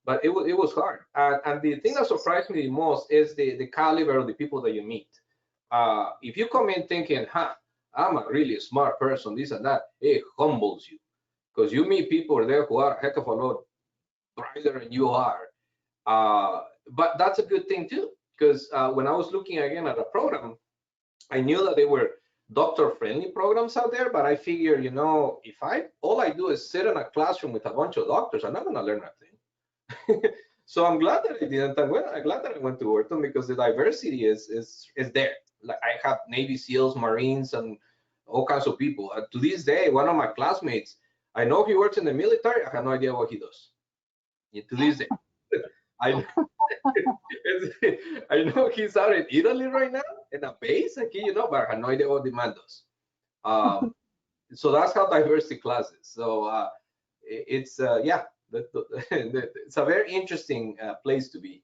But it was hard. And the thing that surprised me the most is the caliber of the people that you meet. If you come in thinking, I'm a really smart person, this and that, it humbles you, because you meet people there who are a heck of a lot brighter than you are. But that's a good thing too, because when I was looking again at a program, I knew that there were doctor-friendly programs out there, but I figured, you know, if all I do is sit in a classroom with a bunch of doctors, I'm not going to learn nothing. So I'm glad that I didn't. I'm glad that I went to Wharton, because the diversity is there. Like, I have Navy SEALs, Marines, and all kinds of people. To this day, one of my classmates, I know he works in the military. I have no idea what he does. To this day, I know he's out in Italy right now in a base, okay, you know, but I have no idea what the man does. So that's how diverse the class is. So it's yeah, it's a very interesting place to be.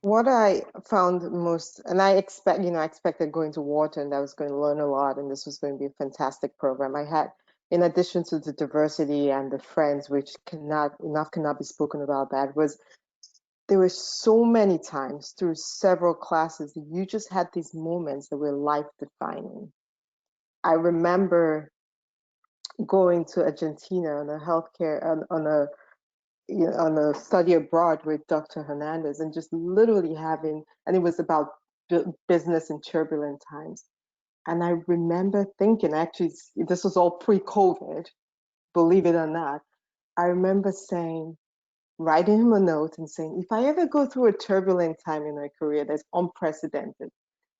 What I found most, and I expected going to Wharton that I was going to learn a lot, and this was going to be a fantastic program. I had, in addition to the diversity and the friends, which cannot be spoken about, that was, there were so many times through several classes that you just had these moments that were life-defining. I remember going to Argentina on a healthcare, on a study abroad with Dr. Hernandez, and just literally having, and it was about business in turbulent times. And I remember thinking, actually, this was all pre-COVID, believe it or not. I remember writing him a note and saying, if I ever go through a turbulent time in my career that's unprecedented,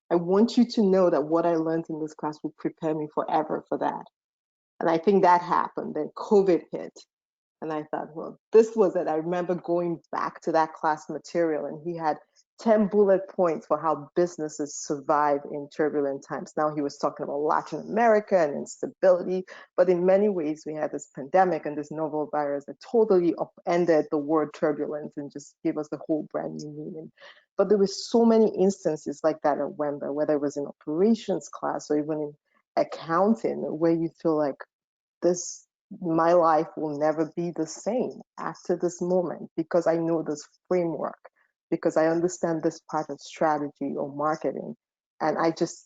I want you to know that what I learned in this class will prepare me forever for that. And I think that happened. Then COVID hit. And I thought, well, this was it. I remember going back to that class material, and he had 10 bullet points for how businesses survive in turbulent times. Now, he was talking about Latin America and instability, but in many ways, we had this pandemic and this novel virus that totally upended the word turbulence and just gave us the whole brand new meaning. But there were so many instances like that at WEMBA, whether it was in operations class or even in accounting, where you feel like my life will never be the same after this moment, because I know this framework, because I understand this part of strategy or marketing. And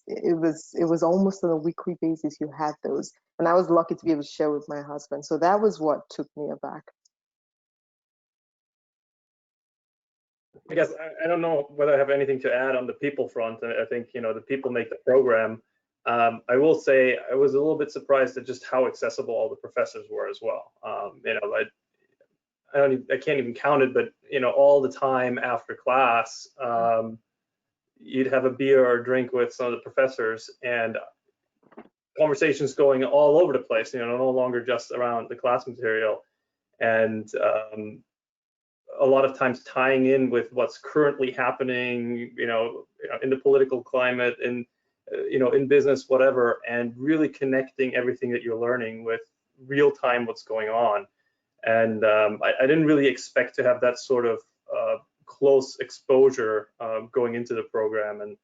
it was almost on a weekly basis you had those. And I was lucky to be able to share with my husband. So that was what took me aback. I guess I don't know whether I have anything to add on the people front. I think, you know, the people make the program. I will say I was a little bit surprised at just how accessible all the professors were as well. You know, I can't even count it, but you know, all the time after class, you'd have a beer or a drink with some of the professors, and conversations going all over the place. You know, no longer just around the class material, and a lot of times tying in with what's currently happening. You know, in the political climate, and you know, in business, whatever, and really connecting everything that you're learning with real time what's going on. And I didn't really expect to have that sort of close exposure going into the program, and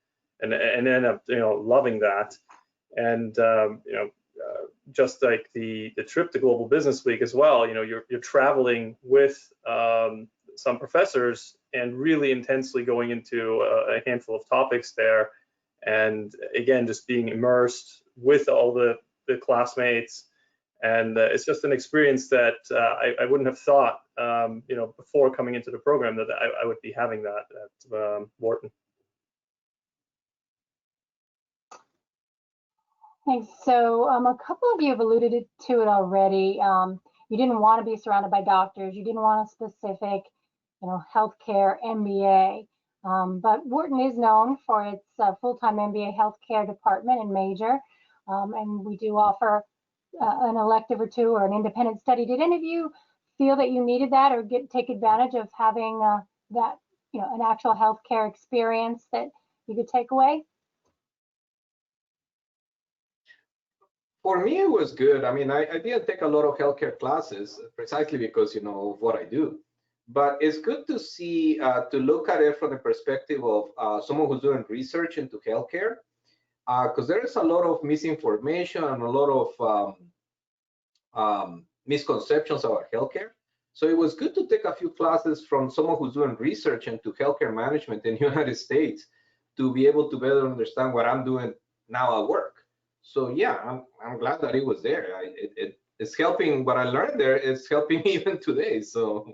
end up, you know, loving that. And you know, just like the trip to Global Business Week as well, you know, you're traveling with some professors and really intensely going into a handful of topics there, and again, just being immersed with all the classmates. And it's just an experience that I wouldn't have thought, you know, before coming into the program that I would be having that at Wharton. Thanks. So a couple of you have alluded to it already. You didn't want to be surrounded by doctors. You didn't want a specific, you know, healthcare MBA. But Wharton is known for its full-time MBA healthcare department and major. And we do offer an elective or two or an independent study. Did any of you feel that you needed that or take advantage of having that, you know, an actual healthcare experience that you could take away? For me, it was good. I mean, I didn't take a lot of healthcare classes precisely because, you know, of what I do. But it's good to see, to look at it from the perspective of someone who's doing research into healthcare, because there is a lot of misinformation and a lot of misconceptions about healthcare. So it was good to take a few classes from someone who's doing research into healthcare management in the United States to be able to better understand what I'm doing now at work. So yeah, I'm glad that it was there. It's helping. What I learned there is helping me even today. So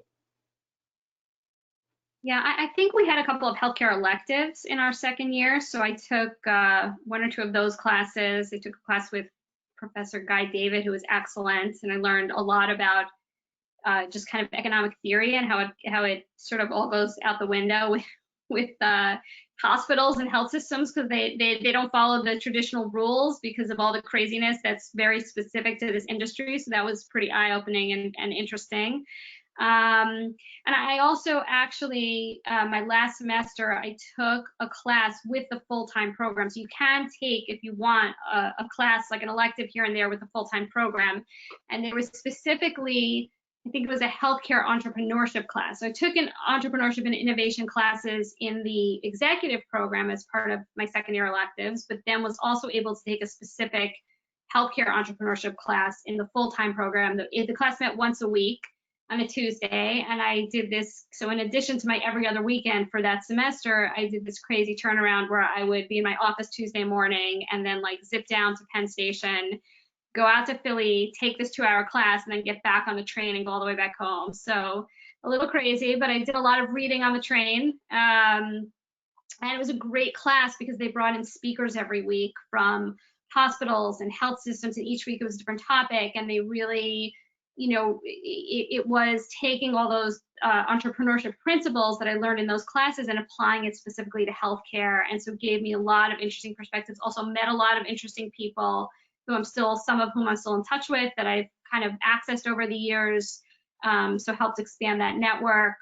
Yeah, I think we had a couple of healthcare electives in our second year. So I took one or two of those classes. I took a class with Professor Guy David, who was excellent, and I learned a lot about just kind of economic theory and how it sort of all goes out the window with hospitals and health systems, because they don't follow the traditional rules because of all the craziness that's very specific to this industry. So that was pretty eye-opening and interesting. And I also actually, my last semester, I took a class with the full-time program. So you can take, if you want, a class like an elective here and there with a full-time program. And there was specifically, I think it was a healthcare entrepreneurship class. So I took an entrepreneurship and innovation classes in the executive program as part of my second year electives, but then was also able to take a specific healthcare entrepreneurship class in the full-time program. The class met once a week on a Tuesday, and I did this. So in addition to my every other weekend for that semester, I did this crazy turnaround where I would be in my office Tuesday morning and then like zip down to Penn Station, go out to Philly, take this 2-hour class, and then get back on the train and go all the way back home. So a little crazy, but I did a lot of reading on the train. And it was a great class because they brought in speakers every week from hospitals and health systems, and each week it was a different topic. And they really, you know, it was taking all those entrepreneurship principles that I learned in those classes and applying it specifically to healthcare. And so it gave me a lot of interesting perspectives, also met a lot of interesting people who some of whom I'm still in touch with, that I've kind of accessed over the years. So helped expand that network.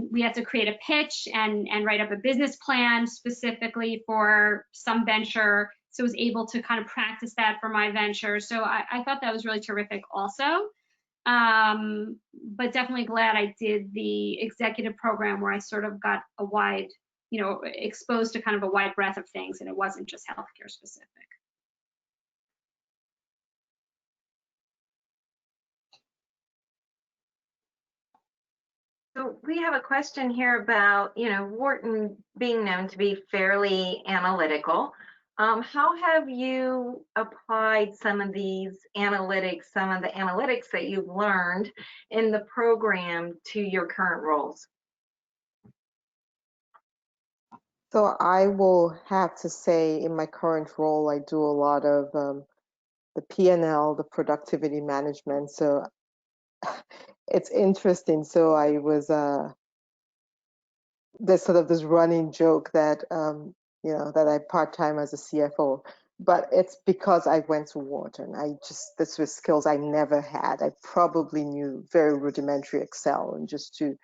We had to create a pitch and write up a business plan specifically for some venture. So I was able to kind of practice that for my venture. So I thought that was really terrific also. But definitely glad I did the executive program where I sort of got a wide, you know, exposed to kind of a wide breadth of things, and it wasn't just healthcare specific. So we have a question here about, you know, Wharton being known to be fairly analytical. How have you applied some of the analytics that you've learned in the program to your current roles? So I will have to say in my current role, I do a lot of the P&L, the productivity management. So it's interesting. So I was, there's sort of this running joke that, you know, that I part-time as a CFO, but it's because I went to Wharton. This was skills I never had. I probably knew very rudimentary Excel, and just to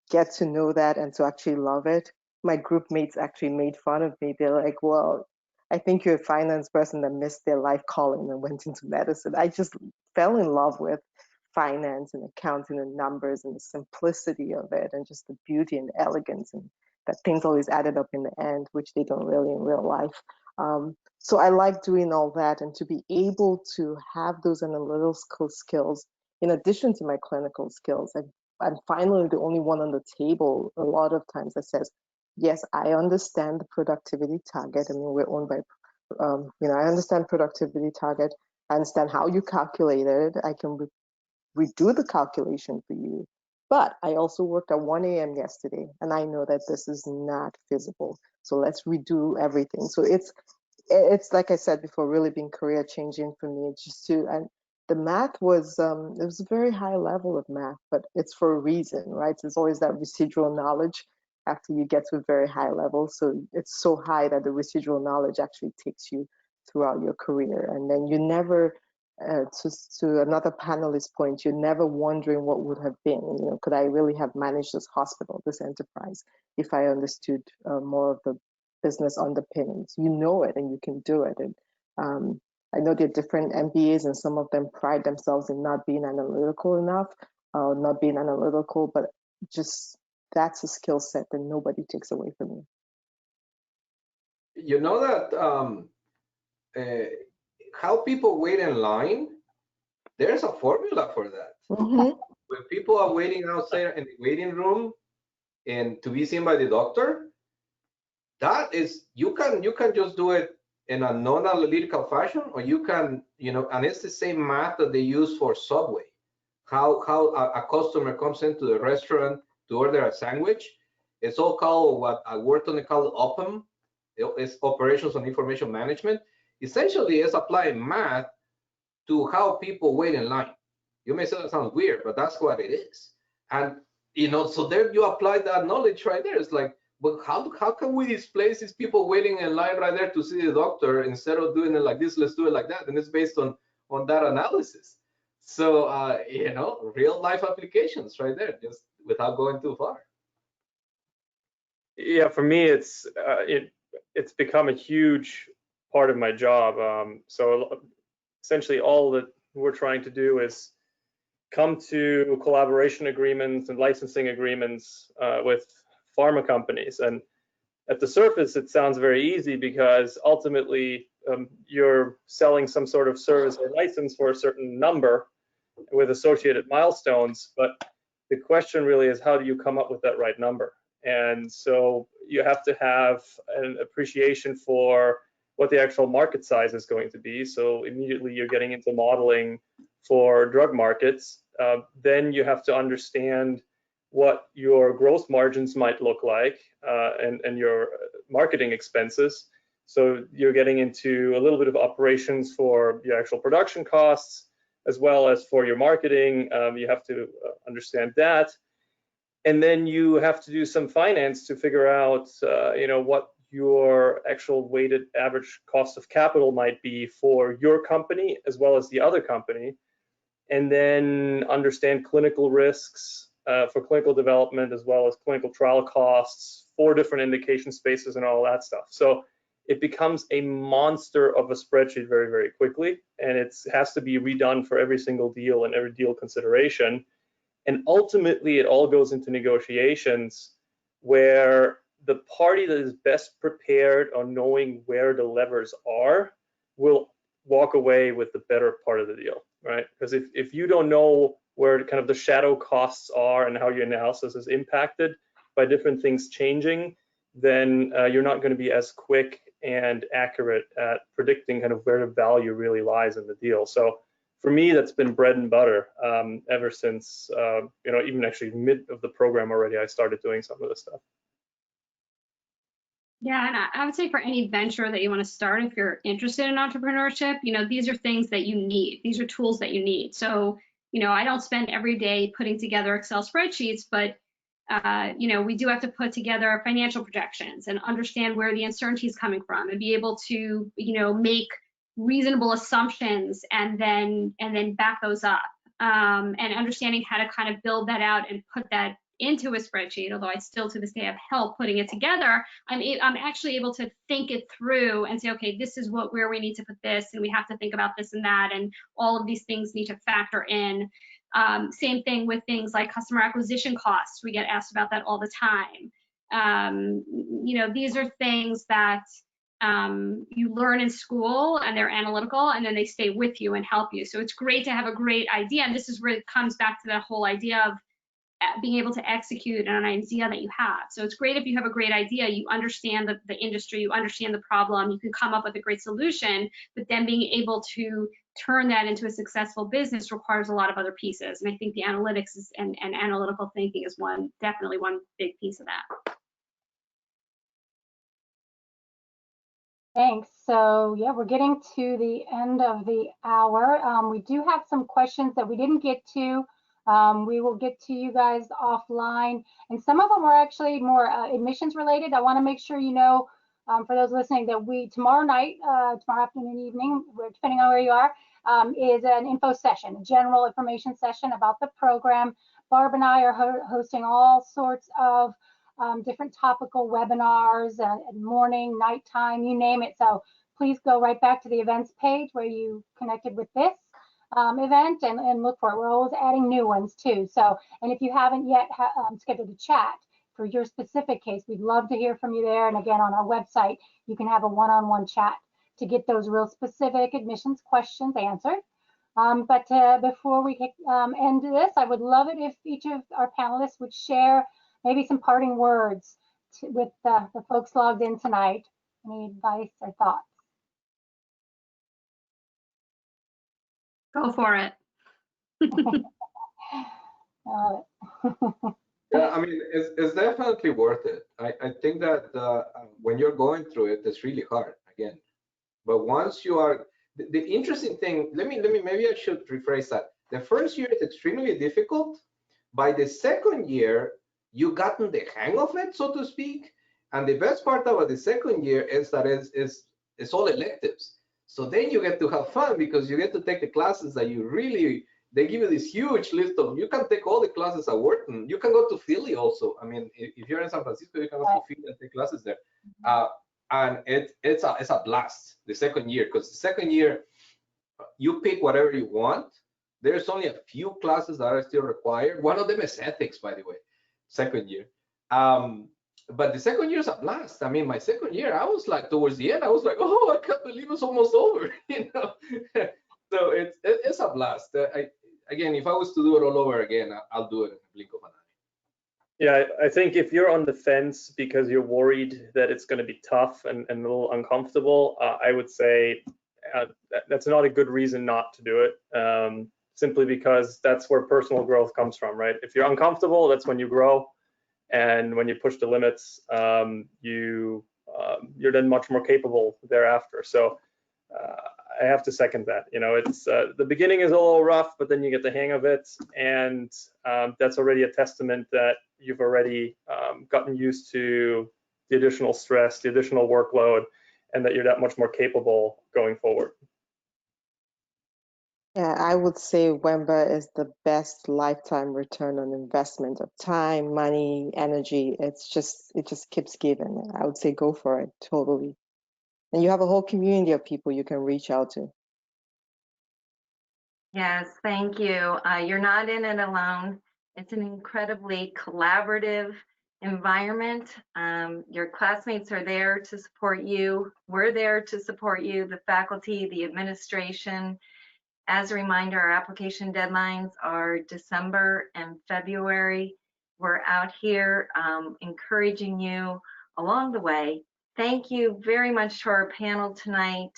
get to know that and to actually love it. My group mates actually made fun of me. They're like, well, I think you're a finance person that missed their life calling and went into medicine. I just fell in love with finance and accounting and numbers and the simplicity of it and just the beauty and elegance and that things always added up in the end, which they don't really in real life. So I like doing all that, and to be able to have those analytical skills in addition to my clinical skills. I'm finally the only one on the table a lot of times that says, yes, I understand the productivity target. I mean, we're owned by, I understand productivity target. I understand how you calculate it. I can redo the calculation for you. But I also worked at 1 a.m. yesterday, and I know that this is not feasible. So let's redo everything. So it's like I said before, really been career changing for me. And the math was, it was a very high level of math, but it's for a reason, right? There's always that residual knowledge after you get to a very high level. So it's so high that the residual knowledge actually takes you throughout your career. And then you never, to another panelist's point, you're never wondering what would have been, could I really have managed this hospital, this enterprise, if I understood more of the business underpinnings. You know it and you can do it. And I know there are different MBAs, and some of them pride themselves in not being analytical enough, not being analytical, but just that's a skill set that nobody takes away from you. You know that how people wait in line, there's a formula for that. Mm-hmm. When people are waiting outside in the waiting room and to be seen by the doctor, that is, you can just do it in a non-analytical fashion, or you can, and it's the same math that they use for Subway. How a customer comes into the restaurant to order a sandwich. It's all called what at Wharton they call OPM. It's Operations and Information Management. Essentially, it's applying math to how people wait in line. You may say that sounds weird, but that's what it is. And so there you apply that knowledge right there. It's like, but how can we displace these people waiting in line right there to see the doctor instead of doing it like this? Let's do it like that. And it's based on that analysis. So real life applications right there, just without going too far. Yeah, for me, it's become a huge part of my job. So essentially, all that we're trying to do is come to collaboration agreements and licensing agreements with pharma companies. And at the surface, it sounds very easy because ultimately you're selling some sort of service or license for a certain number with associated milestones. But the question really is, how do you come up with that right number? And so you have to have an appreciation for what the actual market size is going to be. So immediately you're getting into modeling for drug markets. Then you have to understand what your gross margins might look like and your marketing expenses. So you're getting into a little bit of operations for your actual production costs, as well as for your marketing. You have to understand that. And then you have to do some finance to figure out, what your actual weighted average cost of capital might be for your company as well as the other company. And then understand clinical risks for clinical development, as well as clinical trial costs for different indication spaces and all that stuff. So it becomes a monster of a spreadsheet very, very quickly, and it has to be redone for every single deal and every deal consideration. And ultimately, it all goes into negotiations where the party that is best prepared on knowing where the levers are will walk away with the better part of the deal, right? Because if you don't know where kind of the shadow costs are and how your analysis is impacted by different things changing, then you're not going to be as quick and accurate at predicting kind of where the value really lies in the deal. So for me, that's been bread and butter ever since, even actually mid of the program already, I started doing some of this stuff. Yeah, and I would say for any venture that you want to start, if you're interested in entrepreneurship, these are things that you need. These are tools that you need. So, I don't spend every day putting together Excel spreadsheets, but, we do have to put together financial projections and understand where the uncertainty is coming from and be able to, make reasonable assumptions and then back those up, and understanding how to kind of build that out and put that into a spreadsheet. Although I still to this day have help putting it together, I'm actually able to think it through and say, okay, this is where we need to put this, and we have to think about this and that, and all of these things need to factor in. Same thing with things like customer acquisition costs. We get asked about that all the time. You know, these are things that you learn in school, and they're analytical, and then they stay with you and help you. So it's great to have a great idea, and this is where it comes back to that whole idea of being able to execute on an idea that you have. So it's great if you have a great idea, you understand the industry, you understand the problem, you can come up with a great solution, but then being able to turn that into a successful business requires a lot of other pieces. And I think the analytics and analytical thinking is definitely one big piece of that. Thanks. So yeah, we're getting to the end of the hour. We do have some questions that we didn't get to. We will get to you guys offline, and some of them are actually more admissions related. I want to make sure you know, for those listening, that tomorrow night, tomorrow afternoon, evening, depending on where you are, is an info session, a general information session about the program. Barb and I are hosting all sorts of different topical webinars, morning, nighttime, you name it. So please go right back to the events page where you connected with this event and look for it. We're always adding new ones too. So, and if you haven't yet scheduled a chat for your specific case, we'd love to hear from you there. And again, on our website, you can have a one-on-one chat to get those real specific admissions questions answered. But before we end this, I would love it if each of our panelists would share maybe some parting words with the folks logged in tonight. Any advice or thoughts? Go for it. Yeah, I mean, it's definitely worth it. I think that when you're going through it, it's really hard again. But once you are, the interesting thing, maybe I should rephrase that. The first year is extremely difficult. By the second year, you gotten the hang of it, so to speak. And the best part about the second year is that it's all electives. So then you get to have fun because you get to take the classes that you really, they give you this huge list of, you can take all the classes at Wharton. You can go to Philly also. I mean, if you're in San Francisco, you can go to Philly and take classes there. And it's a blast, the second year, because the second year, you pick whatever you want. There's only a few classes that are still required. One of them is ethics, by the way, second year. But the second year is a blast. I mean, my second year, I was like, towards the end, I was like, oh, I can't believe it's almost over, you know? So it's a blast. Again, if I was to do it all over again, I'll do it in a blink of an eye. Yeah, I think if you're on the fence because you're worried that it's going to be tough and a little uncomfortable, I would say that's not a good reason not to do it. Simply because that's where personal growth comes from, right? If you're uncomfortable, that's when you grow. And when you push the limits, you're then much more capable thereafter. So I have to second that. You know, it's the beginning is a little rough, but then you get the hang of it, and that's already a testament that you've already gotten used to the additional stress, the additional workload, and that you're that much more capable going forward. Yeah, I would say WEMBA is the best lifetime return on investment of time, money, energy. It just keeps giving. I would say go for it, totally. And you have a whole community of people you can reach out to. Yes, thank you. You're not in it alone. It's an incredibly collaborative environment. Your classmates are there to support you. We're there to support you, the faculty, the administration. As a reminder, our application deadlines are December and February. We're out here encouraging you along the way. Thank you very much to our panel tonight.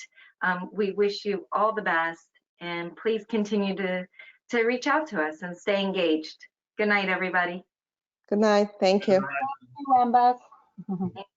We wish you all the best, and please continue to reach out to us and stay engaged. Good night, everybody. Good night. Thank you. Thank you, WEMBA. Thank